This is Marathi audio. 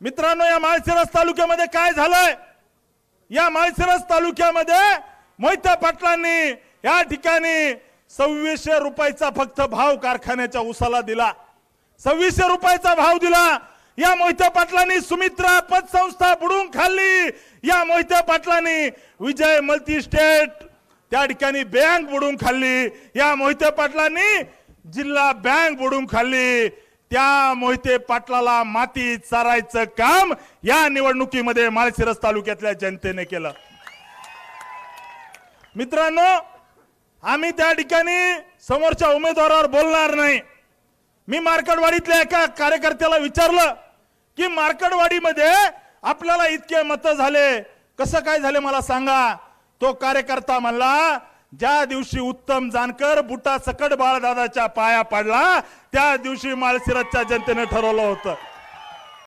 मित्रांनो, या माळशिरस तालुक्यामध्ये काय झालंय? या माळशिरस तालुक्यामध्ये मोहिते पाटलांनी या ठिकाणी 2600 रुपयाचा फक्त भाव कारखान्याच्या उसाला दिला। 2600 रुपयाचा भाव दिला। या मोहिते पाटलांनी सुमित्रा पतसंस्था बुडून खाल्ली। या मोहिते पाटलांनी विजय मल्टी स्टेट त्या ठिकाणी बँक बुडून खाल्ली। या मोहिते पाटलांनी जिल्हा बँक बुडून खाल्ली। त्या मोहिते पाटलाला माती चारायचं काम या निवडणुकीमध्ये माळशिरस तालुक्यातल्या जनतेने केलं। मित्रांनो, आम्ही त्या ठिकाणी समोरच्या उमेदवारावर बोलणार नाही। मी मार्कडवाडीतल्या एका कार्यकर्त्याला विचारलं की मार्कडवाडीमध्ये आपल्याला इतके मत झाले, कसं काय झाले मला सांगा। तो कार्यकर्ता म्हणला, ज्या दिवशी उत्तम जानकर बुटा सकट बाळदादाच्या पाया पडला त्या दिवशी माळशिरसच्या जनतेने ठरवलं होतं।